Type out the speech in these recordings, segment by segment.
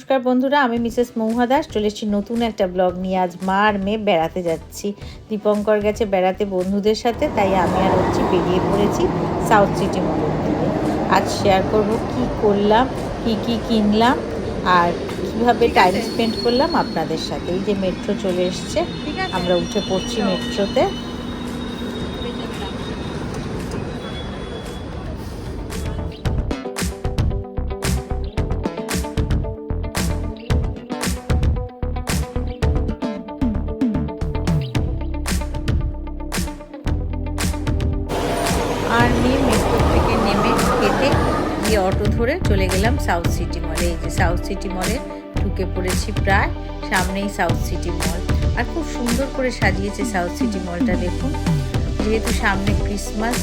নমস্কার বন্ধুরা, আমি মিসেস মৌহা দাস চলে এসেছি নতুন একটা ব্লগ নিয়ে। আজ মা আর মেয়ে বেড়াতে যাচ্ছি। দীপঙ্কর গেছে বেড়াতে বন্ধুদের সাথে, তাই আমি আর হচ্ছি বেরিয়ে পড়েছি সাউথ সিটি মলের দিকে। আজ শেয়ার করব কি করলাম, কি কিনলাম আর কিভাবে টাইম স্পেন্ড করলাম আপনাদের সাথে। এই যে মেট্রো চলে এসছে, আমরা উঠে পড়ছি মেট্রোতে। আর নিয়ে মেট্রো থেকে নেমে হেঁটে গিয়ে অটো ধরে চলে গেলাম সাউথ সিটি মলে। এই যে সাউথ সিটি মলে ঢুকে পড়েছি, প্রায় সামনেই সাউথ সিটি মল। আর খুব সুন্দর করে সাজিয়েছে সাউথ সিটি মলটা, দেখুন। যেহেতু সামনে ক্রিসমাস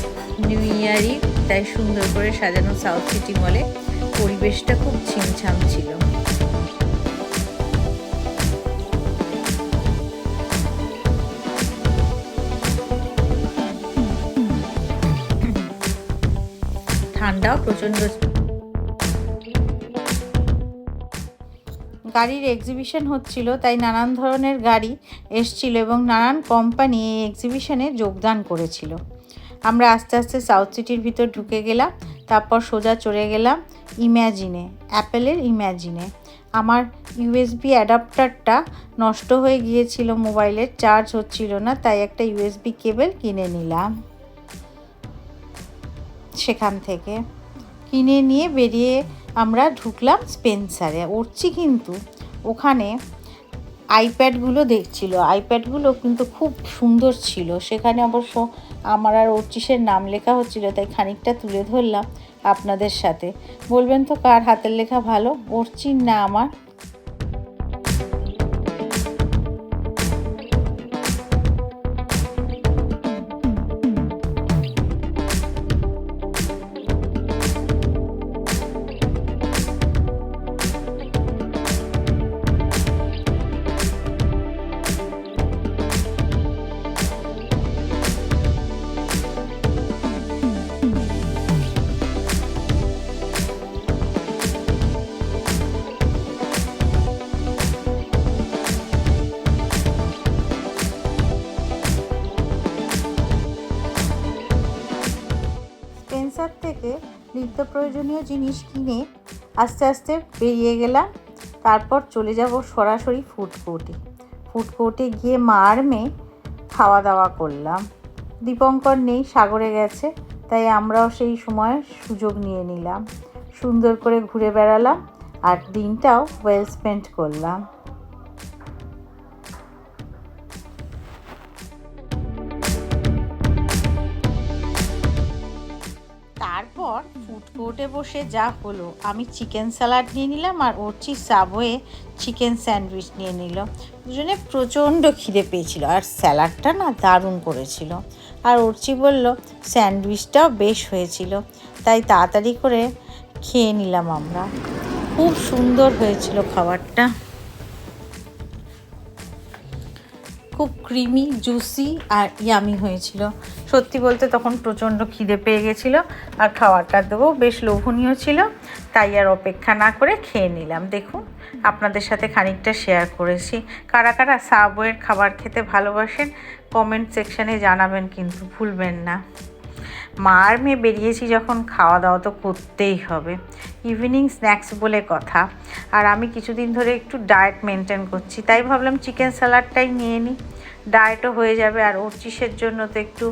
নিউ ইয়ারই, তাই সুন্দর করে সাজানো সাউথ সিটি মলে। পরিবেশটা খুব ছিমছাম ছিল। ঠান্ডাও প্রচণ্ড। গাড়ির এক্সিবিশন হচ্ছিল, তাই নানান ধরনের গাড়ি এসছিল এবং নানান কোম্পানি এই এক্সিবিশনে যোগদান করেছিল। আমরা আস্তে আস্তে সাউথ সিটির ভিতর ঢুকে গেলাম, তারপর সোজা চলে গেলাম ইম্যাজিনে, অ্যাপেলের ইম্যাজিনে। আমার ইউএসবি অ্যাডাপ্টারটা নষ্ট হয়ে গিয়েছিল, মোবাইলের চার্জ হচ্ছিল না, তাই একটা ইউএসবি কেবল কিনে নিলাম। সেখান থেকে কিনে নিয়ে বেরিয়ে আমরা ঢুকলাম স্পেন্সারে। উঠছি, কিন্তু ওখানে আইপ্যাডগুলো দেখছিল। আইপ্যাডগুলো কিন্তু খুব সুন্দর ছিল। সেখানে অবশ্য আমার আর অর্চিসের নাম লেখা হচ্ছিল, তাই খানিকটা তুলে ধরলাম আপনাদের সাথে। বলবেন তো কার হাতের লেখা ভালো, অর্চির না আমার? স্পেন্সার থেকে নিত্য প্রয়োজনীয় জিনিস কিনে আস্তে আস্তে বেরিয়ে গেলাম। তারপর চলে যাব সরাসরি ফুড কোর্টে। ফুড কোর্টে গিয়ে মা আর মেয়ে খাওয়া দাওয়া করলাম। দীপঙ্কর নেই, সাগরে গেছে, তাই আমরাও সেই সময় সুযোগ নিয়ে নিলাম। সুন্দর করে ঘুরে বেড়ালাম আর দিনটাও ওয়েল স্পেন্ড করলাম। তারপর ফুড কোর্টে বসে যা হলো, আমি চিকেন স্যালাড নিয়ে নিলাম আর অর্চি সাবওয়ে চিকেন স্যান্ডউইচ নিয়ে নিল। দুজনে প্রচণ্ড খিদে পেয়েছিল, আর স্যালাডটা না দারুণ করেছিল। আর অর্চি বলল স্যান্ডউইচটাও বেশ হয়েছিল, তাই তাড়াতাড়ি করে খেয়ে নিলাম আমরা। খুব সুন্দর হয়েছিল খাবারটা, খুব ক্রিমি, জুসি আর ইয়ামি হয়েছিল। সত্যি বলতে তখন প্রচণ্ড খিদে পেয়ে গেছিলো, আর খাবারটা দেবো বেশ লোভনীয় ছিল, তাই আর অপেক্ষা না করে খেয়ে নিলাম। দেখুন, আপনাদের সাথে খানিকটা শেয়ার করেছি। কারা কারা সাবওয়ের খাবার খেতে ভালোবাসেন কমেন্ট সেকশানে জানাবেন, কিন্তু ভুলবেন না। মা আর মেয়ে বেরিয়েছি যখন, খাওয়া দাওয়া তো করতেই হবে। ইভিনিং স্ন্যাক্স বলে কথা। আর আমি কিছুদিন ধরে একটু ডায়েট মেনটেন করছি, তাই ভাবলাম চিকেন স্যালাডটাই নিয়ে নিই, ডায়েটও হয়ে যাবে। আর অর্চিসের জন্য তো একটু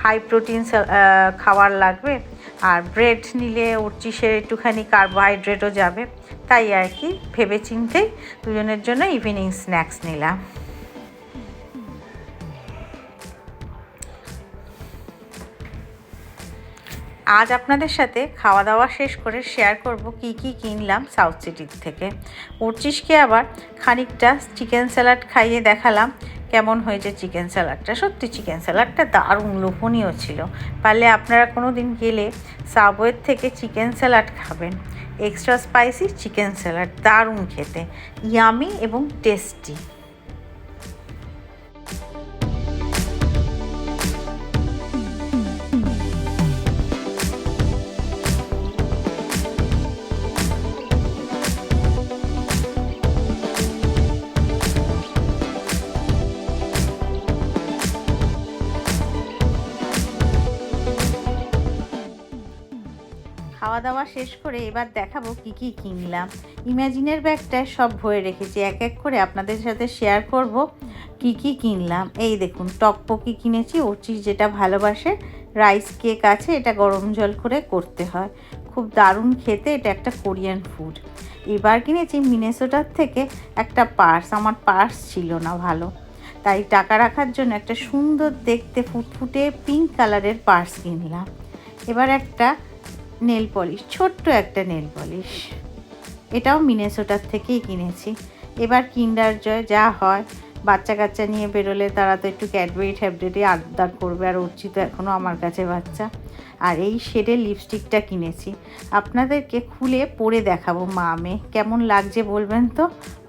হাই প্রোটিন খাবার লাগবে, আর ব্রেড নিলে অর্চিসের একটুখানি কার্বোহাইড্রেটও যাবে, তাই আর কি ভেবে চিন্তেই দুজনের জন্য ইভিনিং স্ন্যাক্স নিলাম। আজ আপনাদের সাথে খাওয়া দাওয়া শেষ করে শেয়ার করব কি কিনলাম সাউথ সিটির থেকে। অর্চিসকে আবার খানিকটা চিকেন স্যালাড খাইয়ে দেখালাম কেমন হয়েছে চিকেন স্যালাডটা। সত্যি চিকেন স্যালাডটা দারুণ লোভনীয় ছিল। পারলে আপনারা কোনো দিন গেলে সাবওয়ের থেকে চিকেন স্যালাড খাবেন। এক্সট্রা স্পাইসি চিকেন স্যালাড, দারুণ খেতে, ইয়ামি এবং টেস্টি। খাওয়া দাওয়া শেষ করে এবার দেখাবো কি কি কিনলাম। ইমাজিনের ব্যাগটায় সব ভরে রেখেছি, এক এক করে আপনাদের সাথে শেয়ার করব কি কি কিনলাম। এই দেখুন, টকপকি কিনেছি, অর্চি যেটা ভালোবাসে। রাইস কেক আছে, এটা গরম জল করে করতে হয়, খুব দারুণ খেতে, এটা একটা কোরিয়ান ফুড। এবার কিনেছি মিনেসোটার থেকে একটা পার্স, আমার পার্স ছিল না ভালো, তাই টাকা রাখার জন্য একটা সুন্দর দেখতে ফুটফুটে পিঙ্ক কালারের পার্স কিনলাম। এবার একটা নেল পলিশ, ছোট্ট একটা নেল পলিশ, এটাও মিনেসোটার থেকেই কিনেছি। এবার কিন্ডার জয় যা হয়, বাচ্চা কাচ্চা নিয়ে বেরোলে তারা তো একটু ক্যাডবেরি ট্যাবলেটে আবদার করবে, আর অর্চি তো এখনও আমার কাছে বাচ্চা। আর এই শেডের লিপস্টিকটা কিনেছি, আপনাদেরকে খুলে পরে দেখাবো মা মেয়ে, কেমন লাগছে বলবেন তো।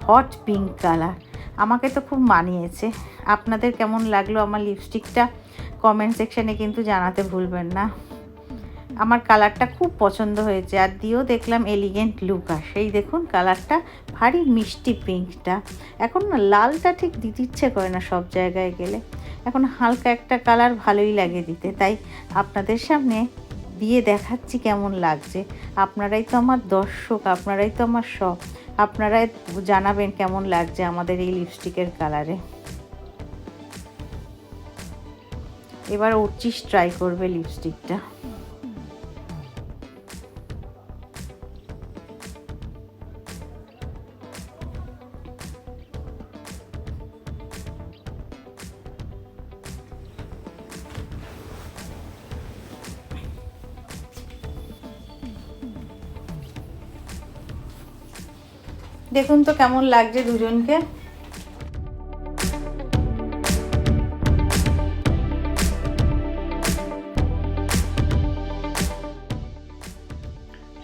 হট পিঙ্ক কালার, আমাকে তো খুব মানিয়েছে। আপনাদের কেমন লাগলো আমার লিপস্টিকটা কমেন্ট সেকশানে কিন্তু জানাতে ভুলবেন না। আমার কালারটা খুব পছন্দ হয়েছে, আর দিয়েও দেখলাম এলিগেন্ট লুক আসে। এই দেখুন কালারটা ভারী মিষ্টি পিঙ্কটা। এখন না লালটা ঠিক দিতে ইচ্ছে করে না সব জায়গায় গেলে, এখন হালকা একটা কালার ভালোই লাগে দিতে, তাই আপনাদের সামনে দিয়ে দেখাচ্ছি কেমন লাগছে। আপনারাই তো আমার দর্শক, আপনারাই তো আমার সব, আপনারাই জানাবেন কেমন লাগছে আমাদের এই লিপস্টিকের কালারে। এবার অর্চিস ট্রাই করবে লিপস্টিকটা। দেখুন তো কেমন লাগছে দুজনকে।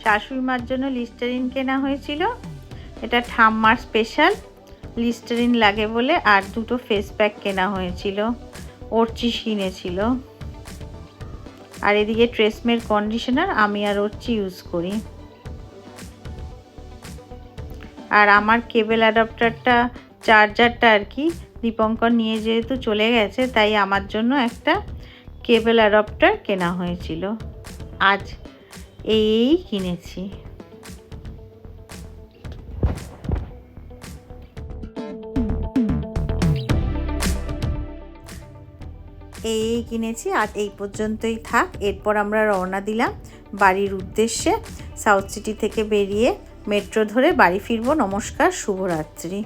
শাশুড়ি মার জন্য লিস্টারিন কেনা হয়েছিল, এটা ঠাম্মার স্পেশাল লিস্টারিন লাগে বলে, আর দুটো ফেস প্যাক কেনা হয়েছিল, অর্চি কিনেছিল। আর এদিকে ট্রেসমের কন্ডিশনার আমি আর অর্চি ইউজ করি। আর আমার কেবেল অ্যাডাপ্টারটা, চার্জারটা আর কি, দীপঙ্কর নিয়ে যেহেতু চলে গেছে, তাই আমার জন্য একটা কেবেল অ্যাডাপ্টার কেনা হয়েছিল। আজ এই কিনেছি। এই কিনেছি, আর এই পর্যন্তই থাক। এরপর আমরা রওনা দিলাম বাড়ির উদ্দেশ্যে। সাউথ সিটি থেকে বেরিয়ে মেট্রো ধরে বাড়ি ফিরবো। নমস্কার, শুভরাত্রি।